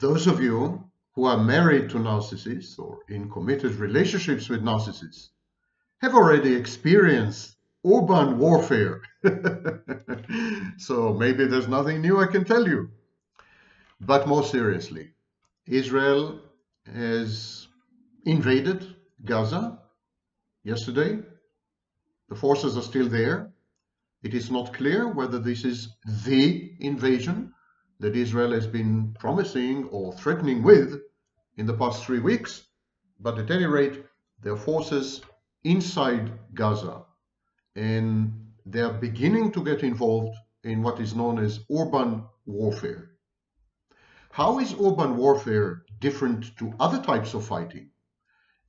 Those of you who are married to narcissists or in committed relationships with narcissists have already experienced urban warfare. So maybe there's nothing new I can tell you. But more seriously, Israel has invaded Gaza yesterday. The forces are still there. It is not clear whether this is the invasion that Israel has been promising or threatening with in the past 3 weeks, but at any rate, there are forces inside Gaza, and they are beginning to get involved in what is known as urban warfare. How is urban warfare different to other types of fighting?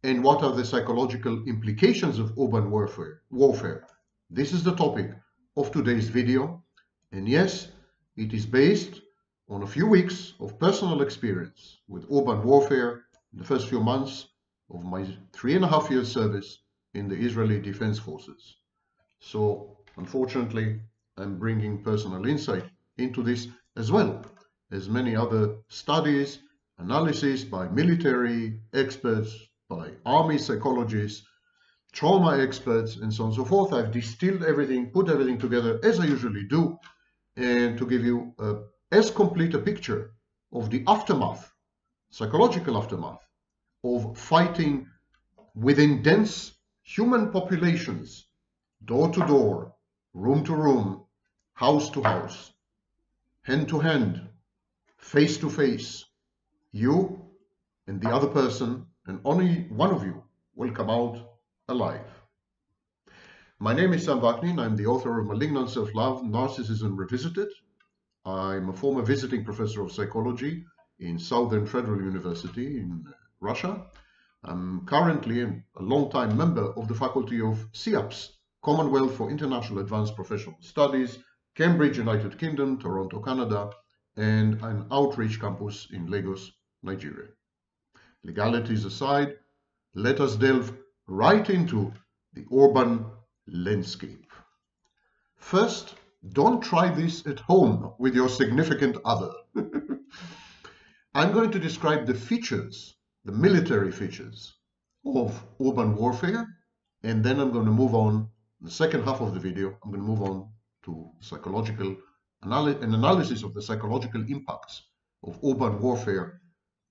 And what are the psychological implications of urban warfare? This is the topic of today's video. And yes, it is based on a few weeks of personal experience with urban warfare in the first few months of my 3.5 years service in the Israeli Defense Forces. So, unfortunately, I'm bringing personal insight into this as well as many other studies, analysis by military experts, by army psychologists, trauma experts, and so on and so forth. I've distilled everything, put everything together as I usually do, and to give you as complete a picture of the aftermath, psychological aftermath, of fighting within dense human populations, door to door, room to room, house to house, hand to hand, face to face. You and the other person, and only one of you will come out alive. My name is Sam Vaknin. I'm the author of Malignant Self-Love, Narcissism Revisited. I'm a former visiting professor of psychology in Southern Federal University in Russia. I'm currently a long-time member of the faculty of CIAPS, Commonwealth for International Advanced Professional Studies, Cambridge, United Kingdom, Toronto, Canada, and an outreach campus in Lagos, Nigeria. Legalities aside, let us delve right into the urban landscape. First, don't try this at home with your significant other. I'm going to describe the features, the military features of urban warfare, and then I'm going to move on, the second half of the video, I'm going to move on to psychological analysis of the psychological impacts of urban warfare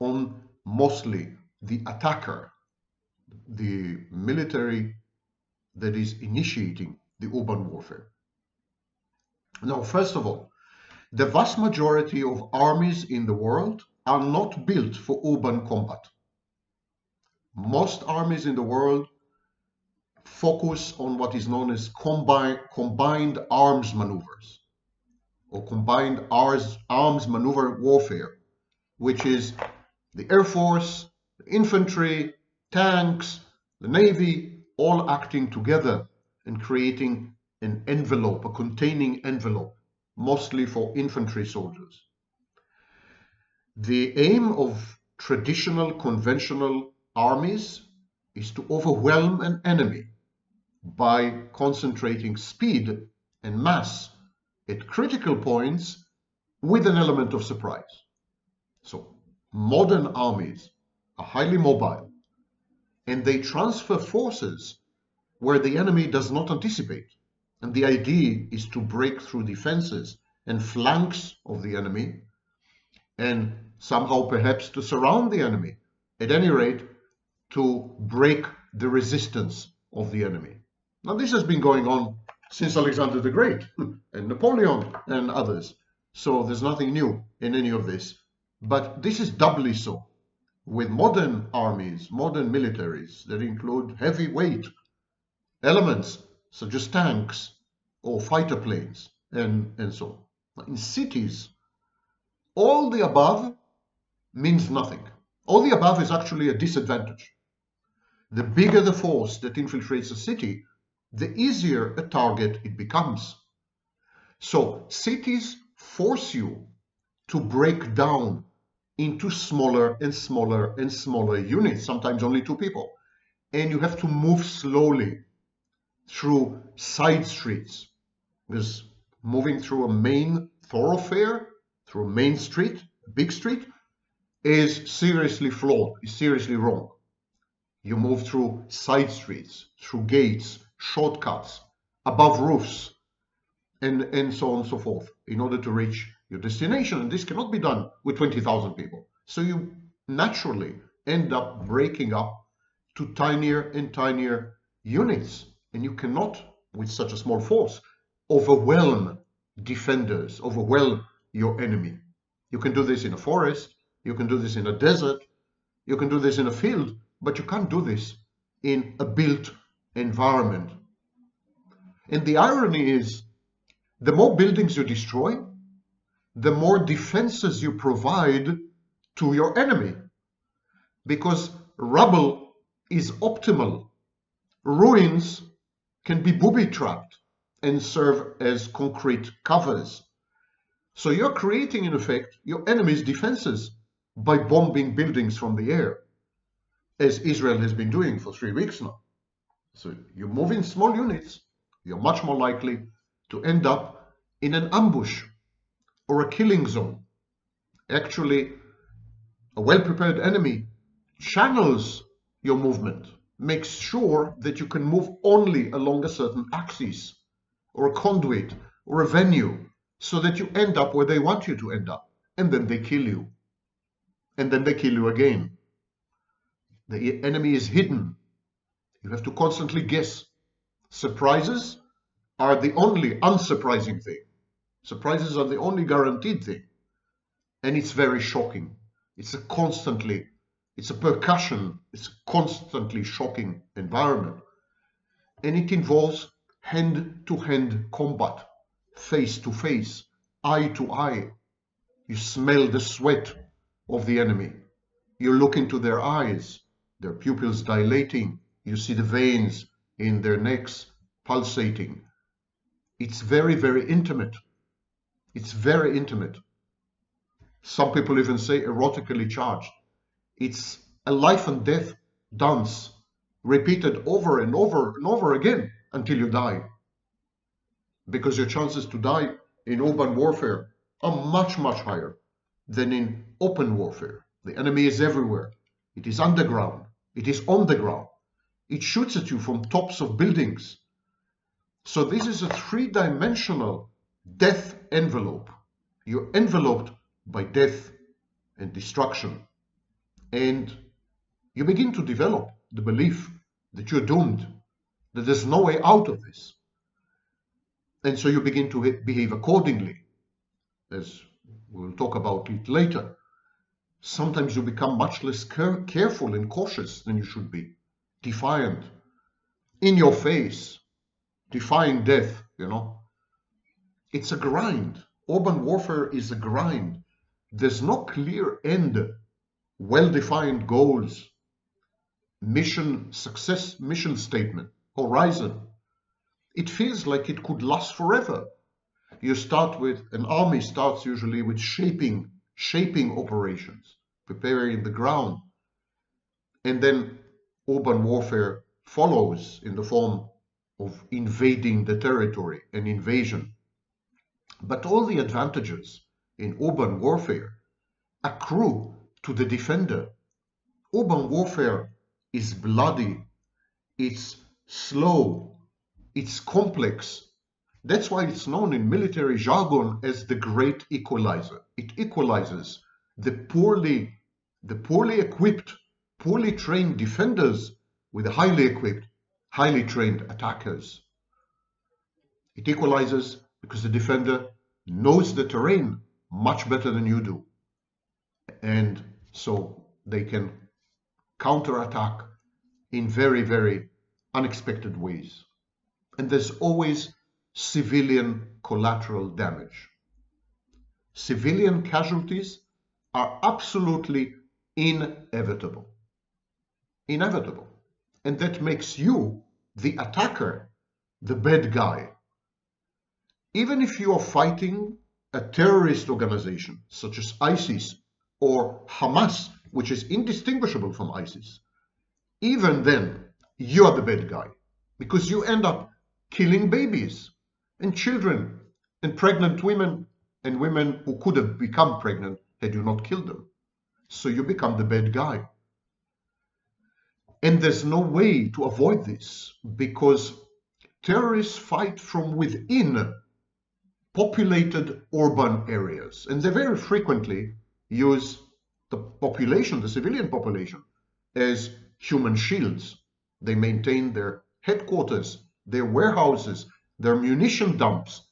on mostly the attacker, the military that is initiating the urban warfare. Now, first of all, the vast majority of armies in the world are not built for urban combat. Most armies in the world focus on what is known as combined arms maneuvers, or combined arms maneuver warfare, which is the Air Force, the infantry, tanks, the Navy, all acting together and creating an envelope, a containing envelope, mostly for infantry soldiers. The aim of traditional conventional armies is to overwhelm an enemy by concentrating speed and mass at critical points with an element of surprise. So modern armies are highly mobile, and they transfer forces where the enemy does not anticipate. And the idea is to break through defenses and flanks of the enemy, and somehow perhaps to surround the enemy, at any rate to break the resistance of the enemy. Now, this has been going on since Alexander the Great and Napoleon and others, so there's nothing new in any of this. But this is doubly so with modern armies, modern militaries that include heavyweight elements such as tanks or fighter planes and so on. In cities, all the above means nothing. All the above is actually a disadvantage. The bigger the force that infiltrates a city, the easier a target it becomes. So cities force you to break down into smaller and smaller and smaller units, sometimes only 2 people. And you have to move slowly through side streets, because moving through a main thoroughfare, through a main street, a big street, is seriously flawed, is seriously wrong. You move through side streets, through gates, shortcuts, above roofs, and so on and so forth, in order to reach your destination. And this cannot be done with 20,000 people. So you naturally end up breaking up to tinier and tinier units. And you cannot, with such a small force, overwhelm defenders, overwhelm your enemy. You can do this in a forest, you can do this in a desert, you can do this in a field, but you can't do this in a built environment. And the irony is, the more buildings you destroy, the more defenses you provide to your enemy. Because rubble is optimal. Ruins can be booby-trapped and serve as concrete covers. So you're creating, in effect, your enemy's defenses by bombing buildings from the air, as Israel has been doing for 3 weeks now. So you move in small units, you're much more likely to end up in an ambush or a killing zone. Actually, a well-prepared enemy channels your movement, makes sure that you can move only along a certain axis or a conduit or a venue, so that you end up where they want you to end up, and then they kill you, and then they kill you again. The enemy is hidden. You have to constantly guess. Surprises are the only unsurprising thing. Surprises are the only guaranteed thing. And it's very shocking. It's a constantly, it's a percussion, it's a constantly shocking environment. And it involves hand-to-hand combat, face-to-face, eye-to-eye. You smell the sweat of the enemy. You look into their eyes, their pupils dilating. You see the veins in their necks pulsating. It's very, very intimate. It's very intimate. Some people even say erotically charged. It's a life and death dance, repeated over and over and over again until you die. Because your chances to die in urban warfare are much, much higher than in open warfare. The enemy is everywhere. It is underground. It is on the ground. It shoots at you from tops of buildings. So this is a three-dimensional death envelope. You're enveloped by death and destruction. And you begin to develop the belief that you're doomed, that there's no way out of this. And so you begin to behave accordingly, as we'll talk about it later. Sometimes you become much less careful and cautious than you should be, defiant, in your face, defying death, you know. It's a grind. Urban warfare is a grind. There's no clear end, well-defined goals, mission, success, mission statement, horizon. It feels like it could last forever. You start with, an army starts usually with shaping operations, preparing the ground. And then urban warfare follows in the form of invading the territory, an invasion. But all the advantages in urban warfare accrue to the defender. Urban warfare is bloody, it's slow, it's complex. That's why it's known in military jargon as the great equalizer. It equalizes the poorly equipped, poorly trained defenders with the highly equipped, highly trained attackers. It equalizes because the defender knows the terrain much better than you do. And so they can counterattack in very, very unexpected ways. And there's always civilian collateral damage. Civilian casualties are absolutely inevitable. Inevitable. And that makes you, the attacker, the bad guy. Even if you are fighting a terrorist organization such as ISIS or Hamas, which is indistinguishable from ISIS, even then you are the bad guy, because you end up killing babies and children and pregnant women and women who could have become pregnant had you not killed them. So you become the bad guy. And there's no way to avoid this, because terrorists fight from within populated urban areas, and they very frequently use the population, the civilian population, as human shields. They maintain their headquarters, their warehouses, their munition dumps,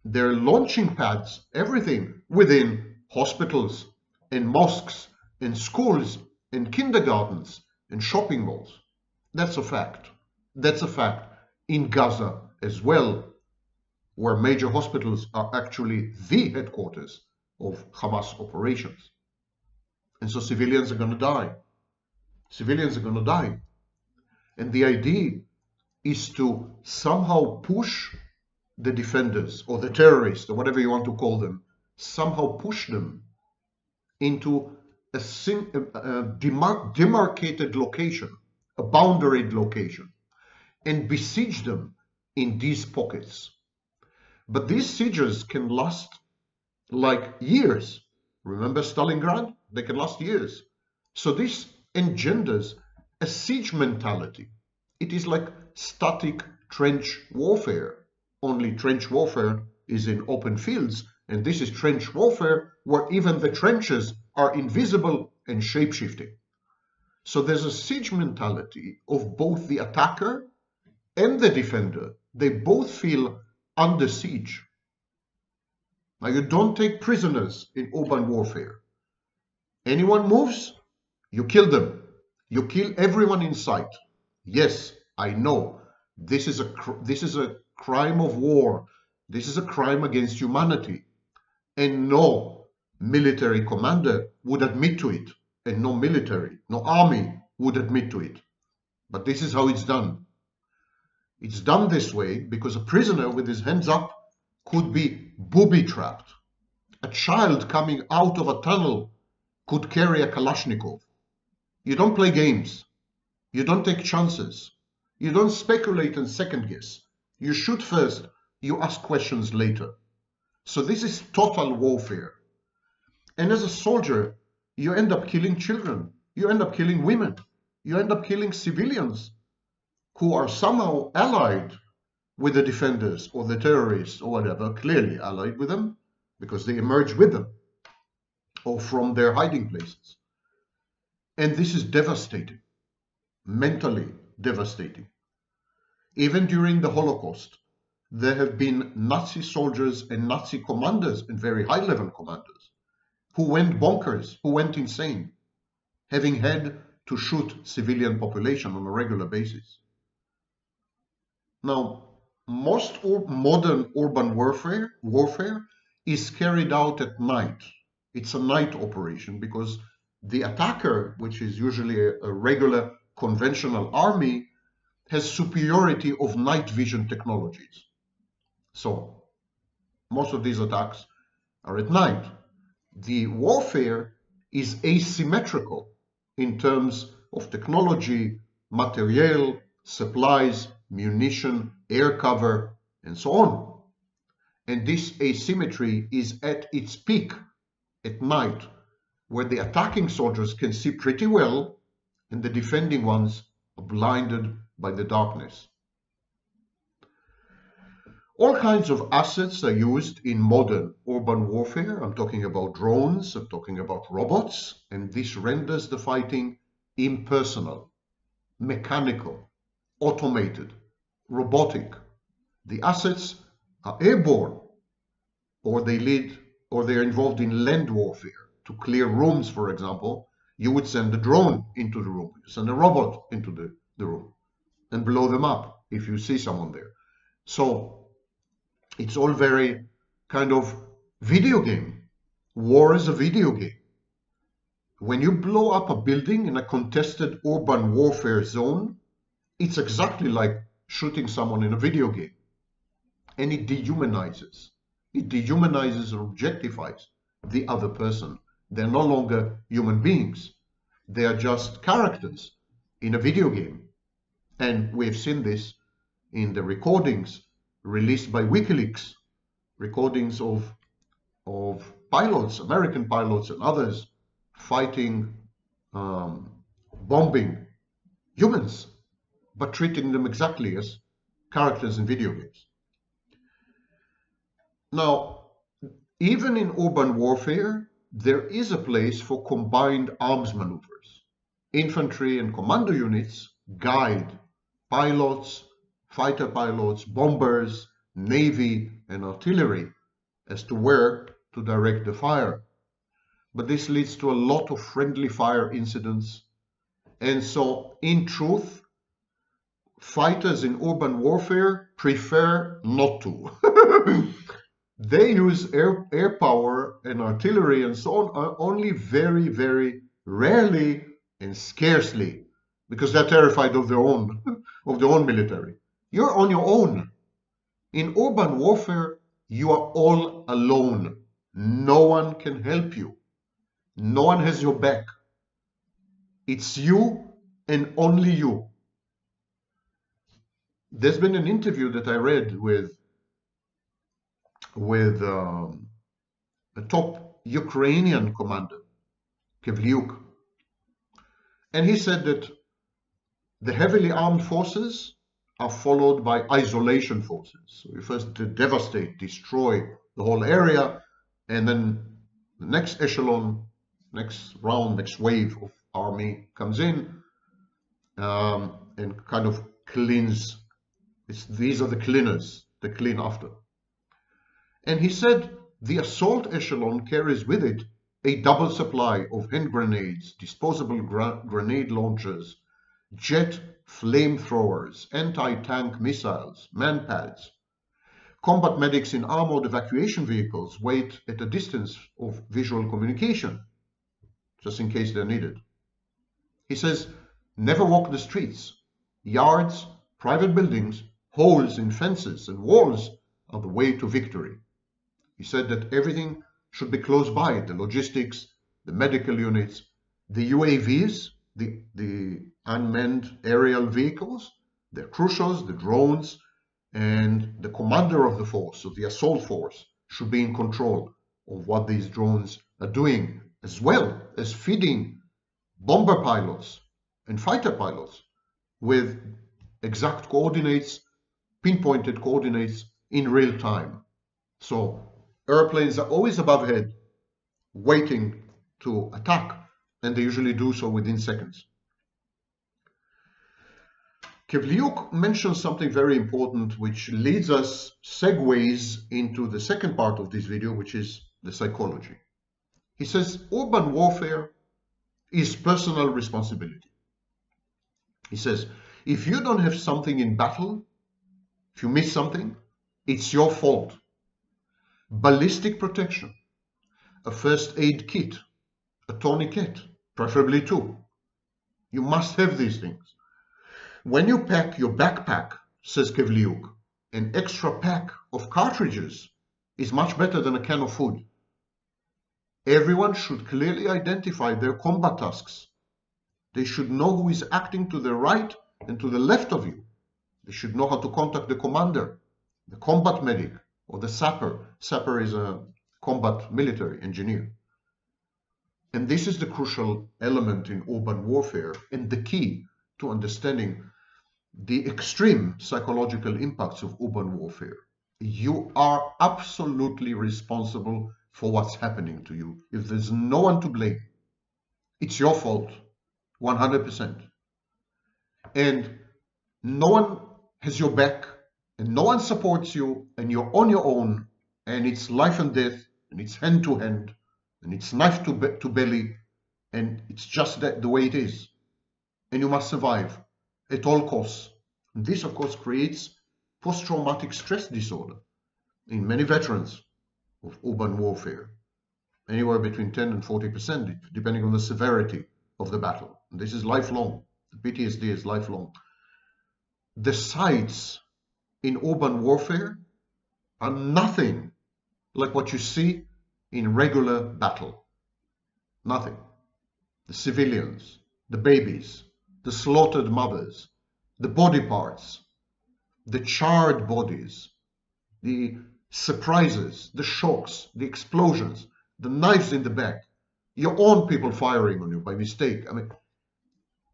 their launching pads, everything within hospitals and mosques and schools and kindergartens and shopping malls. That's a fact. That's a fact in Gaza as well, where major hospitals are actually the headquarters of Hamas operations. And so civilians are going to die. Civilians are going to die. And the idea is to somehow push the defenders or the terrorists or whatever you want to call them, somehow push them into a demarcated location, a boundaried location, and besiege them in these pockets. But these sieges can last like years. Remember Stalingrad? They can last years. So this engenders a siege mentality. It is like static trench warfare. Only trench warfare is in open fields, and this is trench warfare where even the trenches are invisible and shape-shifting. So there's a siege mentality of both the attacker and the defender. They both feel under siege. Now, you don't take prisoners in urban warfare. Anyone moves, you kill them. You kill everyone in sight. Yes, I know. This is a crime of war. This is a crime against humanity. And no military commander would admit to it. And no military, no army would admit to it. But this is how it's done. It's done this way because a prisoner with his hands up could be booby-trapped. A child coming out of a tunnel could carry a Kalashnikov. You don't play games. You don't take chances. You don't speculate and second guess. You shoot first, you ask questions later. So this is total warfare. And as a soldier, you end up killing children. You end up killing women. You end up killing civilians who are somehow allied with the defenders or the terrorists or whatever, clearly allied with them because they emerge with them or from their hiding places. And this is devastating, mentally devastating. Even during the Holocaust, there have been Nazi soldiers and Nazi commanders and very high-level commanders who went bonkers, who went insane, having had to shoot civilian population on a regular basis. Now, most modern urban warfare is carried out at night. It's a night operation because the attacker, which is usually a regular conventional army, has superiority of night vision technologies. So most of these attacks are at night. The warfare is asymmetrical in terms of technology, materiel, supplies, munition, air cover, and so on. And this asymmetry is at its peak at night, where the attacking soldiers can see pretty well and the defending ones are blinded by the darkness. All kinds of assets are used in modern urban warfare. I'm talking about drones, I'm talking about robots, and this renders the fighting impersonal, mechanical, automated, robotic. The assets are airborne, or they're involved in land warfare. To clear rooms, for example, you would send a drone into the room, send a robot into the room, and blow them up if you see someone there. So it's all very kind of video game. War is a video game. When you blow up a building in a contested urban warfare zone, it's exactly like shooting someone in a video game. And it dehumanizes. It dehumanizes or objectifies the other person. They're no longer human beings. They are just characters in a video game. And we've seen this in the recordings released by WikiLeaks, recordings of pilots, American pilots and others, fighting, bombing humans, but treating them exactly as characters in video games. Now, even in urban warfare, there is a place for combined arms maneuvers. Infantry and commando units guide pilots, fighter pilots, bombers, navy, and artillery as to where to direct the fire. But this leads to a lot of friendly fire incidents. And so, in truth, fighters in urban warfare prefer not to. They use air power and artillery and so on only very, very rarely and scarcely, because they're terrified of their own military. You're on your own. In urban warfare, you are all alone. No one can help you. No one has your back. It's you and only you. There's been an interview that I read with a top Ukrainian commander, Kevliuk, and he said that the heavily armed forces are followed by isolation forces. So you first devastate, destroy the whole area, and then the next echelon, next round, next wave of army comes in and kind of cleans. These are the cleaners, the clean after. And he said the assault echelon carries with it a double supply of hand grenades, disposable grenade launchers, jet flamethrowers, anti-tank missiles, manpads. Combat medics in armored evacuation vehicles wait at a distance of visual communication, just in case they're needed. He says, never walk the streets. Yards, private buildings, holes in fences and walls are the way to victory. He said that everything should be close by, the logistics, the medical units, the UAVs, the unmanned aerial vehicles, the crucials, the drones, and the commander of the force, of the assault force, should be in control of what these drones are doing, as well as feeding bomber pilots and fighter pilots with exact coordinates, pinpointed coordinates in real time. So airplanes are always above head, waiting to attack, and they usually do so within seconds. Kevliuk mentions something very important, which leads us, segues into the second part of this video, which is the psychology. He says urban warfare is personal responsibility. He says, if you don't have something in battle, if you miss something, it's your fault. Ballistic protection, a first aid kit, a tourniquet, preferably two. You must have these things. When you pack your backpack, says Kevliuk, an extra pack of cartridges is much better than a can of food. Everyone should clearly identify their combat tasks. They should know who is acting to the right and to the left of you. They should know how to contact the commander, the combat medic, or the sapper. Sapper is a combat military engineer. And this is the crucial element in urban warfare and the key to understanding the extreme psychological impacts of urban warfare. You are absolutely responsible for what's happening to you. If there's no one to blame, it's your fault, 100%. And no one has your back, and no one supports you, and you're on your own, and it's life and death, and it's hand to hand, and it's knife to belly, and it's just the way it is. And you must survive at all costs. And this, of course, creates post-traumatic stress disorder in many veterans of urban warfare, anywhere between 10 and 40%, depending on the severity of the battle. And this is lifelong. The PTSD is lifelong. The sights in urban warfare are nothing like what you see in regular battle. Nothing. The civilians, the babies, the slaughtered mothers, the body parts, the charred bodies, the surprises, the shocks, the explosions, the knives in the back. your own people firing on you by mistake. I mean,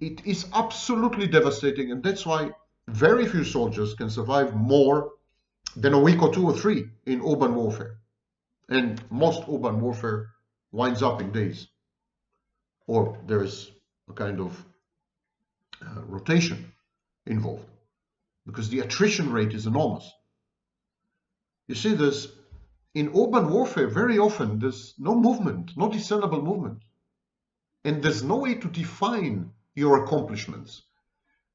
it is absolutely devastating, and that's why very few soldiers can survive more than a week or 2 or 3 in urban warfare. And most urban warfare winds up in days, or there's a kind of rotation involved, because the attrition rate is enormous. You see, in urban warfare, very often there's no movement, no discernible movement, and there's no way to define your accomplishments.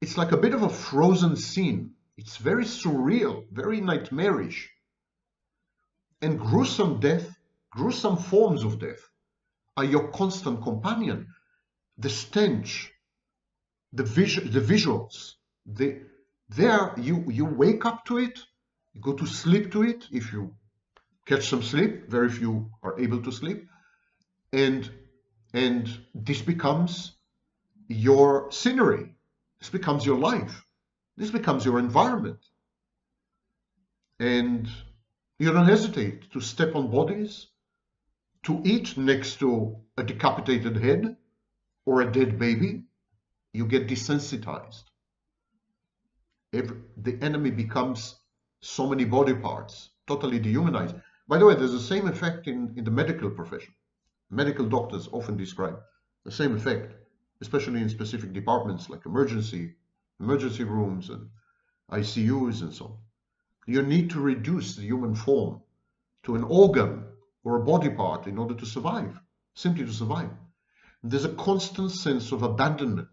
It's like a bit of a frozen scene. It's very surreal, very nightmarish. And gruesome death, gruesome forms of death, are your constant companion. The stench, the visuals, you wake up to it, you go to sleep to it. If you catch some sleep, very few are able to sleep, and this becomes your scenery. This becomes your life. This becomes your environment. And you don't hesitate to step on bodies, to eat next to a decapitated head or a dead baby. You get desensitized. The enemy becomes so many body parts, totally dehumanized. By the way, there's the same effect in the medical profession. Medical doctors often describe the same effect, especially in specific departments like emergency rooms and ICUs and so on. You need to reduce the human form to an organ or a body part in order to survive, simply to survive. There's a constant sense of abandonment,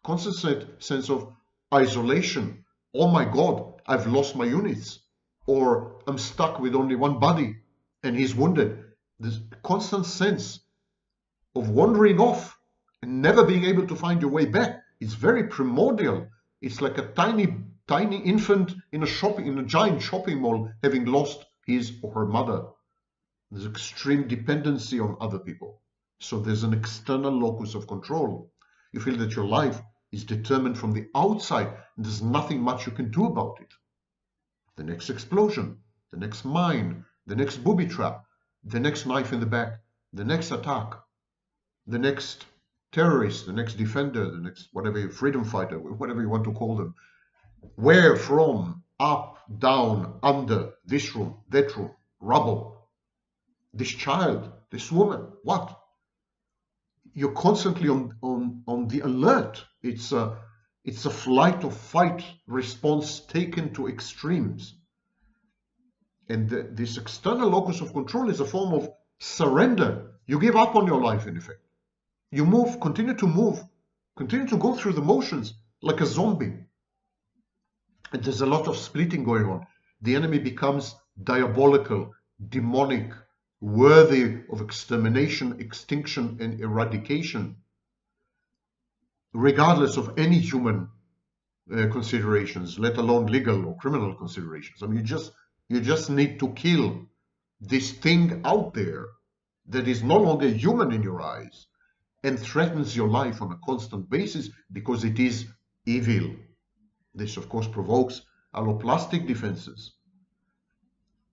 constant sense of isolation. Oh my God, I've lost my units, or I'm stuck with only one buddy and he's wounded. This constant sense of wandering off and never being able to find your way back is very primordial. It's like a tiny infant in a giant shopping mall having lost his or her mother. There's extreme dependency on other people. So there's an external locus of control. You feel that your life is determined from the outside, and there's nothing much you can do about it. The next explosion, the next mine, the next booby trap, the next knife in the back, the next attack, the next terrorist, the next defender, the next whatever, freedom fighter, whatever you want to call them. Where from? Up, down, under, this room, that room, rubble, this child, this woman, what? You're constantly on the alert. It's a flight or fight response taken to extremes. And this external locus of control is a form of surrender. You give up on your life, in effect. You move, continue to go through the motions like a zombie. And there's a lot of splitting going on. The enemy becomes diabolical, demonic, worthy of extermination, extinction, and eradication, regardless of any human considerations, let alone legal or criminal considerations. I mean, you just need to kill this thing out there that is no longer human in your eyes and threatens your life on a constant basis because it is evil. This, of course, provokes alloplastic defenses,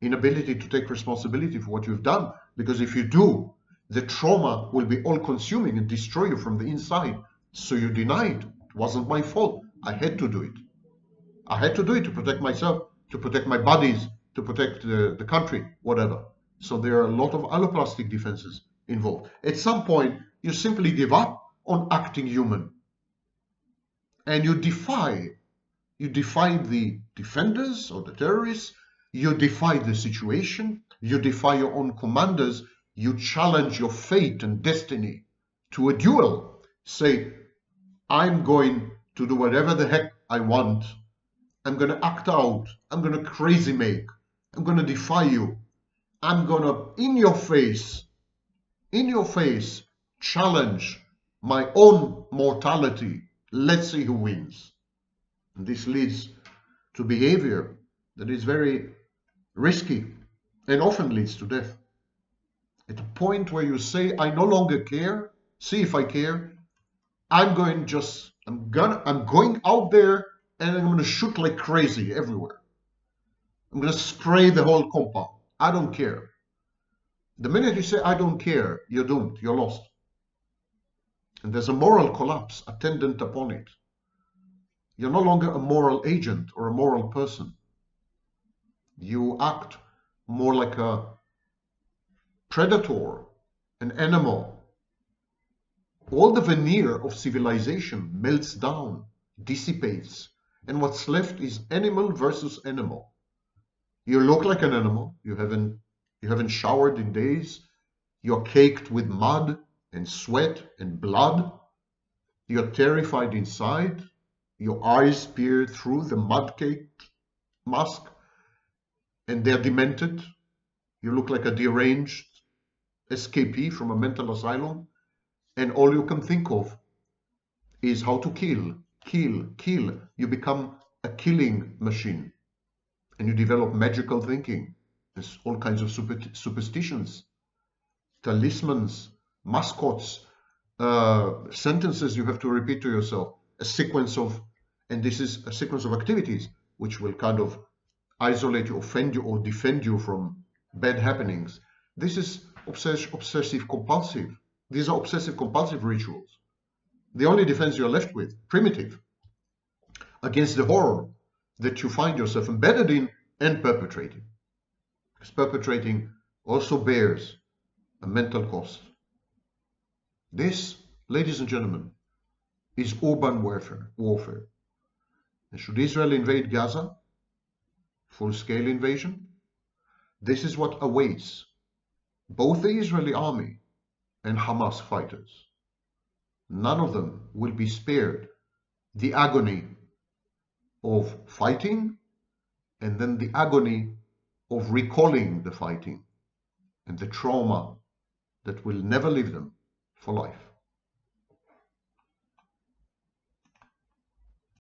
inability to take responsibility for what you've done, because if you do, the trauma will be all-consuming and destroy you from the inside. So you deny it. It wasn't my fault. I had to do it. I had to do it to protect myself, to protect my buddies, to protect the country, whatever. So there are a lot of alloplastic defenses involved. At some point, you simply give up on acting human. And you defy the defenders or the terrorists. You defy the situation. You defy your own commanders. You challenge your fate and destiny to a duel. Say, I'm going to do whatever the heck I want. I'm going to act out. I'm going to crazy make. I'm going to defy you. I'm going to, in your face, challenge my own mortality. Let's see who wins. And this leads to behavior that is very risky and often leads to death. At a point where you say, I no longer care, see if I care, I'm going out there and I'm going to shoot like crazy everywhere. I'm going to spray the whole compound. I don't care. The minute you say, I don't care, you're doomed, you're lost. And there's a moral collapse attendant upon it. You're no longer a moral agent or a moral person. You act more like a predator, an animal. All the veneer of civilization melts down, dissipates, and what's left is animal versus animal. You look like an animal. You haven't showered in days. You're caked with mud and sweat and blood. You're terrified inside. Your eyes peer through the mud-caked mask, and they're demented. You look like a deranged escapee from a mental asylum, and all you can think of is how to kill, kill, kill. You become a killing machine, and you develop magical thinking. There's all kinds of superstitions, talismans, mascots, sentences you have to repeat to yourself, a sequence of, and this is a sequence of activities which will kind of isolate you, offend you, or defend you from bad happenings. This is obsessive compulsive. These are obsessive compulsive rituals. The only defense you're left with, primitive, against the horror that you find yourself embedded in and perpetrating. Because perpetrating also bears a mental cost. This, ladies and gentlemen, is urban warfare. And should Israel invade Gaza, full-scale invasion, this is what awaits both the Israeli army and Hamas fighters. None of them will be spared the agony of fighting and then the agony of recalling the fighting and the trauma that will never leave them for life.